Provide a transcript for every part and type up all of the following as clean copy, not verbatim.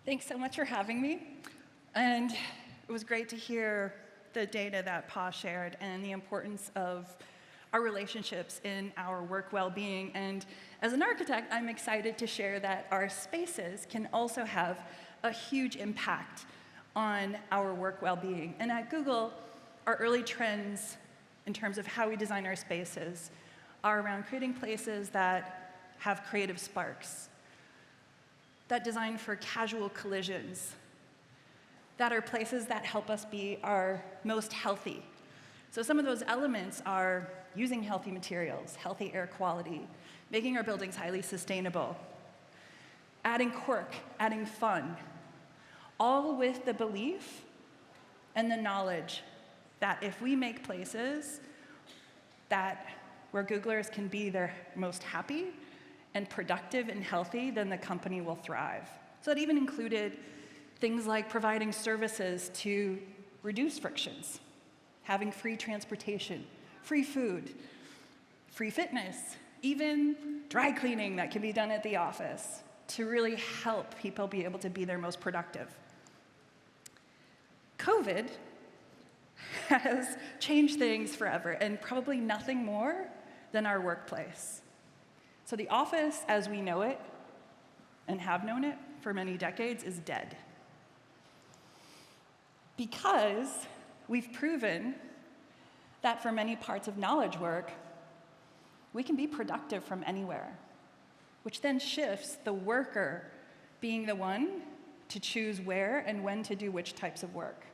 Thanks so much for having me. And it was great to hear the data that Pa shared and the importance of our relationships in our work well-being. And as an architect, I'm excited to share that our spaces can also have a huge impact on our work well-being. And at Google, our early trends in terms of how we design our spaces are around creating places that have creative sparks, that design for casual collisions, that are places that help us be our most healthy. So some of those elements are using healthy materials, healthy air quality, making our buildings highly sustainable, adding quirk, adding fun, all with the belief and the knowledge that if we make places that where Googlers can be their most happy and productive and healthy, then the company will thrive. So it even included things like providing services to reduce frictions, having free transportation, free food, free fitness, even dry cleaning that can be done at the office to really help people be able to be their most productive. COVID has changed things forever, and probably nothing more than our workplace. So the office as we know it, and have known it for many decades, is dead. Because we've proven that for many parts of knowledge work, we can be productive from anywhere, which then shifts the worker being the one to choose where and when to do which types of work.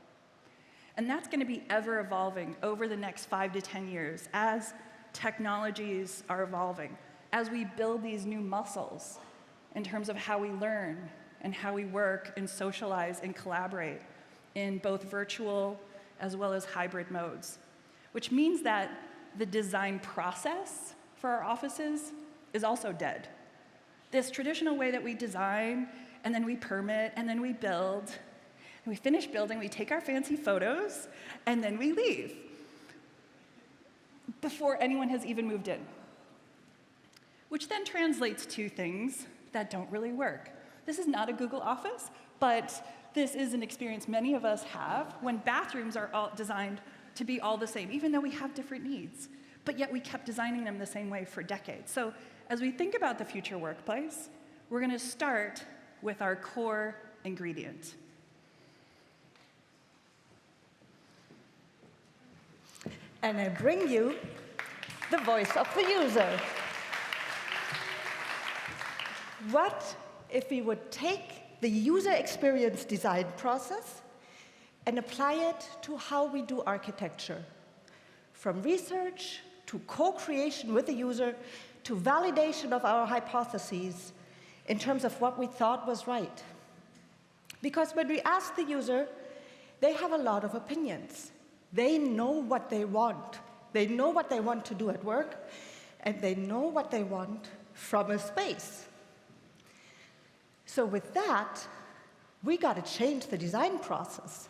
And that's going to be ever evolving over the next 5 to 10 years as technologies are evolving, as we build these new muscles in terms of how we learn and how we work and socialize and collaborate in both virtual as well as hybrid modes, which means that the design process for our offices is also dead. This traditional way that we design, and then we permit, and then we build, and we finish building, we take our fancy photos, and then we leave before anyone has even moved in. Which then translates to things that don't really work. This is not a Google office, but this is an experience many of us have when bathrooms are all designed to be all the same, even though we have different needs. But yet we kept designing them the same way for decades. So as we think about the future workplace, we're going to start with our core ingredient. And I bring you the voice of the user. What if we would take the user experience design process and apply it to how we do architecture? From research to co-creation with the user to validation of our hypotheses in terms of what we thought was right. Because when we ask the user, they have a lot of opinions. They know what they want. They know what they want to do at work, and they know what they want from a space. So with that, we got to change the design process.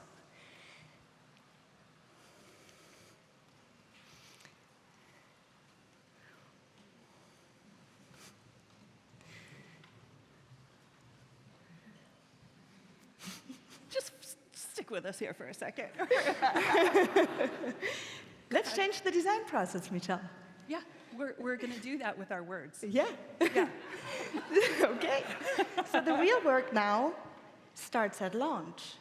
Just stick with us here for a second. Let's change the design process, Michelle. Yeah, we're going to do that with our words. Yeah. Yeah. Okay. So the real work now starts at launch.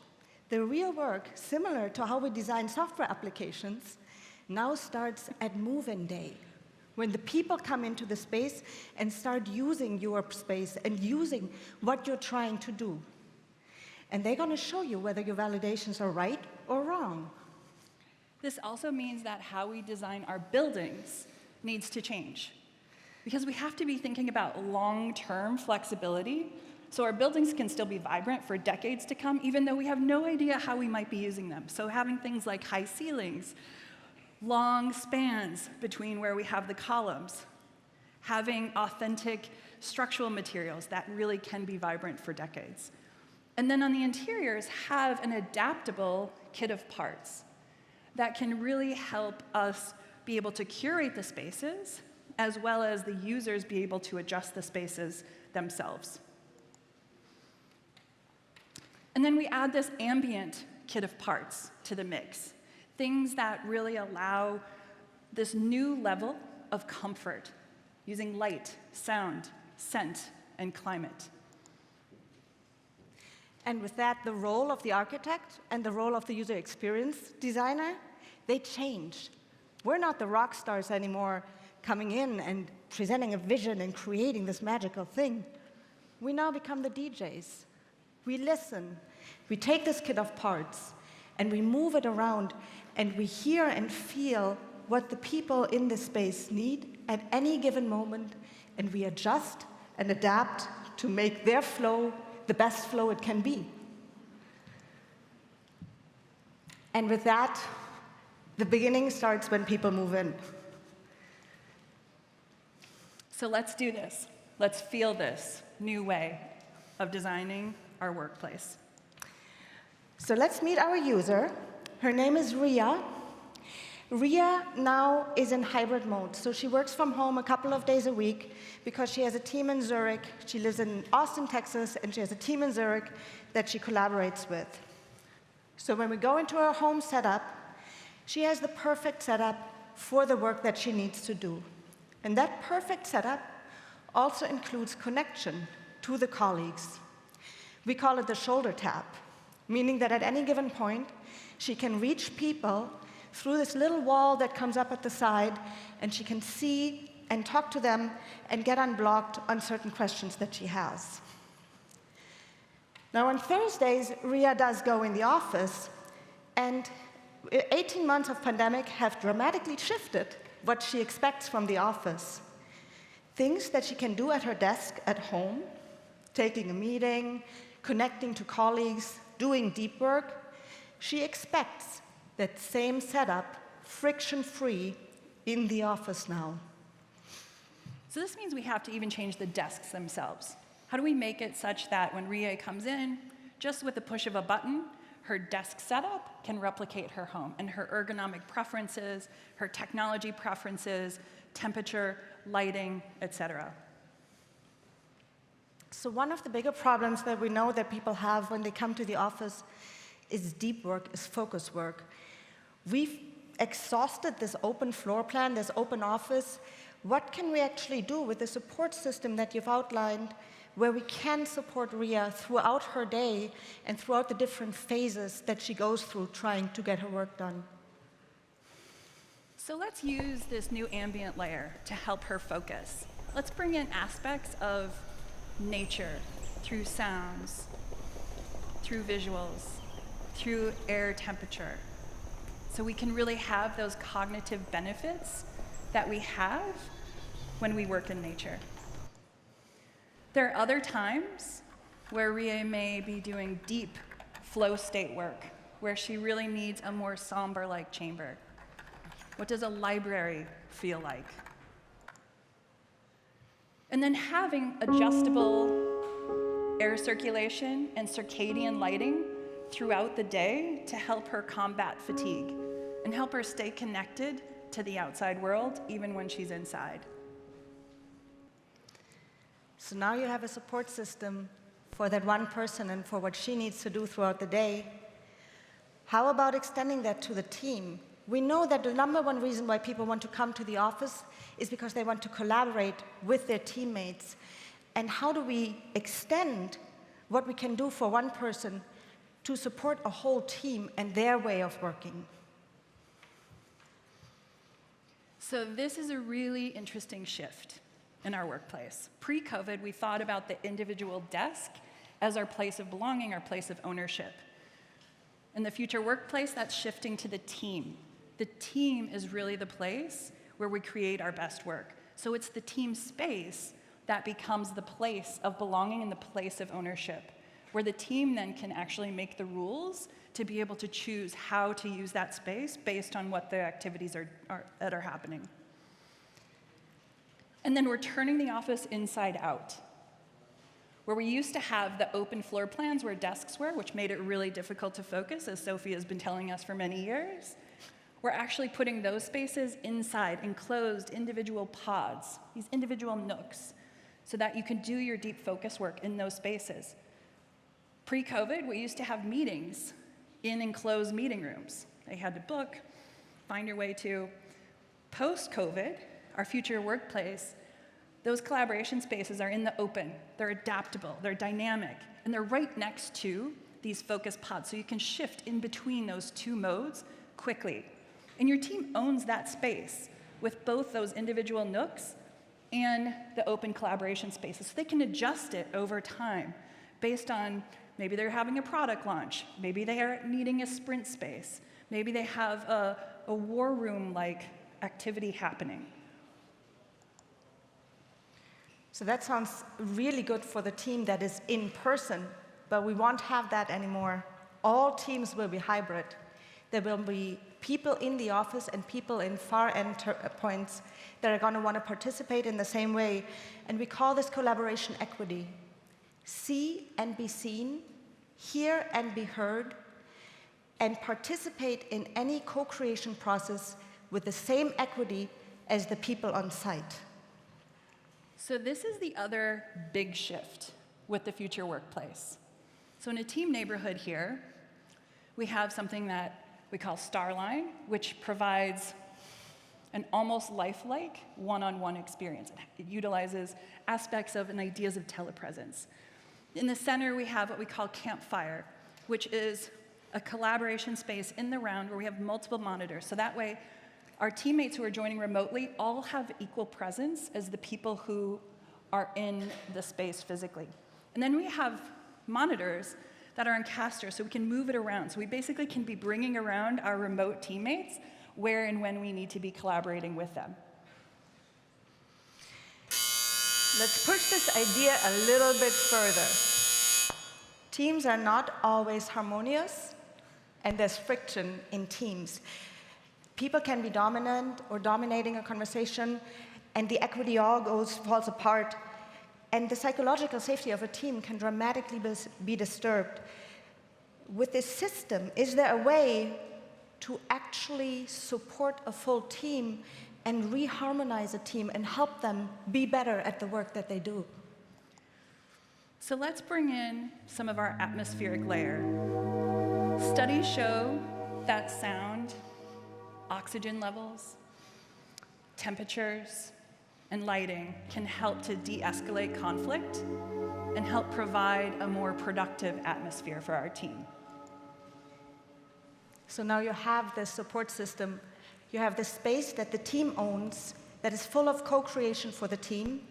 The real work, similar to how we design software applications, now starts at move-in day, when the people come into the space and start using your space and using what you're trying to do. And they're going to show you whether your validations are right or wrong. This also means that how we design our buildings needs to change, because we have to be thinking about long-term flexibility so our buildings can still be vibrant for decades to come, even though we have no idea how we might be using them. So having things like high ceilings, long spans between where we have the columns, having authentic structural materials that really can be vibrant for decades. And then on the interiors, have an adaptable kit of parts that can really help us be able to curate the spaces, as well as the users be able to adjust the spaces themselves. And then we add this ambient kit of parts to the mix, things that really allow this new level of comfort using light, sound, scent, and climate. And with that, the role of the architect and the role of the user experience designer, they change. We're not the rock stars anymore coming in and presenting a vision and creating this magical thing. We now become the DJs. We listen. We take this kit of parts and we move it around and we hear and feel what the people in this space need at any given moment, and we adjust and adapt to make their flow the best flow it can be. And with that, the beginning starts when people move in. So let's do this. Let's feel this new way of designing our workplace. So let's meet our user. Her name is Ria. Ria now is in hybrid mode. So she works from home a couple of days a week because she has a team in Zurich. She lives in Austin, Texas, and she has a team in Zurich that she collaborates with. So when we go into her home setup, she has the perfect setup for the work that she needs to do. And that perfect setup also includes connection to the colleagues. We call it the shoulder tap, meaning that at any given point, she can reach people through this little wall that comes up at the side, and she can see and talk to them and get unblocked on certain questions that she has. Now, on Thursdays, Ria does go in the office, and 18 months of pandemic have dramatically shifted what she expects from the office. Things that she can do at her desk at home, taking a meeting, connecting to colleagues, doing deep work, she expects that same setup, friction-free, in the office now. So this means we have to even change the desks themselves. How do we make it such that when Ria comes in, just with the push of a button, her desk setup can replicate her home and her ergonomic preferences, her technology preferences, temperature, lighting, etc. So one of the bigger problems that we know that people have when they come to the office is deep work, is focus work. We've exhausted this open floor plan, this open office. What can we actually do with the support system that you've outlined where we can support Ria throughout her day and throughout the different phases that she goes through trying to get her work done? So let's use this new ambient layer to help her focus. Let's bring in aspects of nature through sounds, through visuals, through air temperature. So we can really have those cognitive benefits that we have when we work in nature. There are other times where Ria may be doing deep flow state work, where she really needs a more somber-like chamber. What does a library feel like? And then having adjustable air circulation and circadian lighting throughout the day to help her combat fatigue and help her stay connected to the outside world even when she's inside. So now you have a support system for that one person and for what she needs to do throughout the day. How about extending that to the team? We know that the number one reason why people want to come to the office is because they want to collaborate with their teammates. And how do we extend what we can do for one person to support a whole team and their way of working? So this is a really interesting shift in our workplace. Pre-COVID, we thought about the individual desk as our place of belonging, our place of ownership. In the future workplace, that's shifting to the team. The team is really the place where we create our best work. So it's the team space that becomes the place of belonging and the place of ownership, where the team then can actually make the rules to be able to choose how to use that space based on what the activities that are happening. And then we're turning the office inside out, where we used to have the open floor plans where desks were, which made it really difficult to focus, as Sophie has been telling us for many years. We're actually putting those spaces inside, enclosed individual pods, these individual nooks, so that you can do your deep focus work in those spaces. Pre-COVID, we used to have meetings in enclosed meeting rooms. They had to book, find your way to. Post-COVID, our future workplace, those collaboration spaces are in the open. They're adaptable, they're dynamic, and they're right next to these focus pods, so you can shift in between those two modes quickly. And your team owns that space with both those individual nooks and the open collaboration spaces, so they can adjust it over time based on maybe they're having a product launch, maybe they are needing a sprint space, maybe they have a war room-like activity happening. So that sounds really good for the team that is in person, but we won't have that anymore. All teams will be hybrid. There will be people in the office and people in far end points that are going to want to participate in the same way. And we call this collaboration equity. See and be seen, hear and be heard, and participate in any co-creation process with the same equity as the people on site. So this is the other big shift with the future workplace. So in a team neighborhood here, we have something that we call Starline, which provides an almost lifelike one-on-one experience. It utilizes aspects of and ideas of telepresence. In the center, we have what we call Campfire, which is a collaboration space in the round where we have multiple monitors. So that way, our teammates who are joining remotely all have equal presence as the people who are in the space physically. And then we have monitors that are on casters, so we can move it around. So we basically can be bringing around our remote teammates where and when we need to be collaborating with them. Let's push this idea a little bit further. Teams are not always harmonious, and there's friction in teams. People can be dominant or dominating a conversation, and the equity all falls apart. And the psychological safety of a team can dramatically be disturbed. With this system, is there a way to actually support a full team and reharmonize a team and help them be better at the work that they do? So let's bring in some of our atmospheric layer. Studies show that sound, oxygen levels, temperatures, and lighting can help to de-escalate conflict and help provide a more productive atmosphere for our team. So now you have this support system, you have this space that the team owns that is full of co-creation for the team,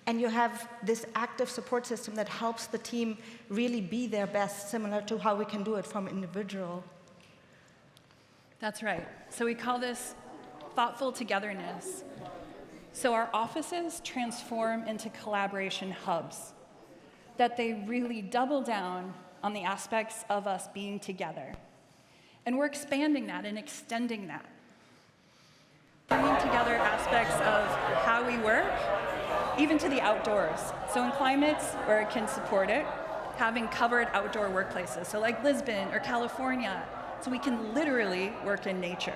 and you have this active support system that helps the team really be their best, similar to how we can do it from individual. That's right. So we call this thoughtful togetherness. So our offices transform into collaboration hubs, that they really double down on the aspects of us being together. And we're expanding that and extending that, bringing together aspects of how we work, even to the outdoors. So in climates where it can support it, having covered outdoor workplaces, so like Lisbon or California, so we can literally work in nature.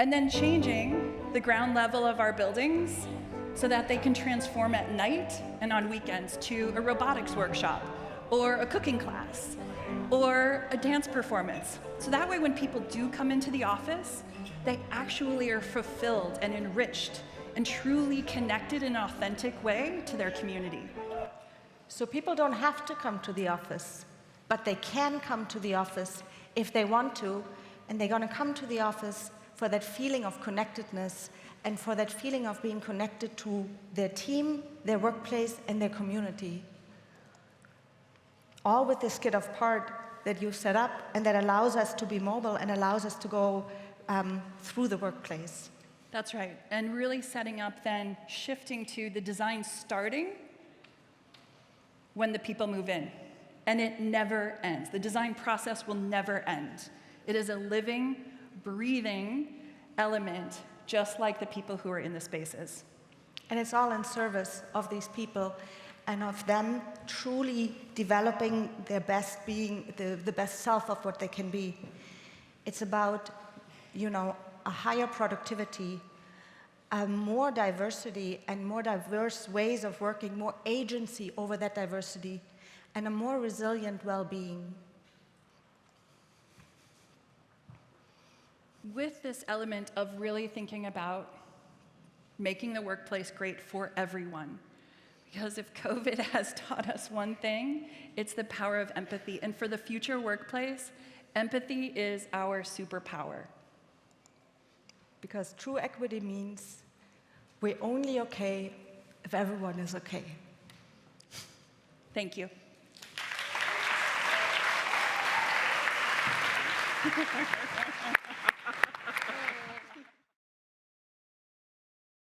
And then changing the ground level of our buildings so that they can transform at night and on weekends to a robotics workshop or a cooking class or a dance performance. So that way when people do come into the office, they actually are fulfilled and enriched and truly connected in an authentic way to their community. So people don't have to come to the office, but they can come to the office if they want to, and they're going to come to the office for that feeling of connectedness and for that feeling of being connected to their team, their workplace, and their community. All with this kit of part that you've set up and that allows us to be mobile and allows us to go through the workplace. That's right, and really setting up then, shifting to the design starting when the people move in. And it never ends. The design process will never end. It is a living, breathing element, just like the people who are in the spaces. And it's all in service of these people and of them truly developing their best being, the best self of what they can be. It's about, a higher productivity, more diversity and more diverse ways of working, more agency over that diversity, and a more resilient well-being. With this element of really thinking about making the workplace great for everyone. Because if COVID has taught us one thing, it's the power of empathy. And for the future workplace, empathy is our superpower. Because true equity means we're only okay if everyone is okay. Thank you.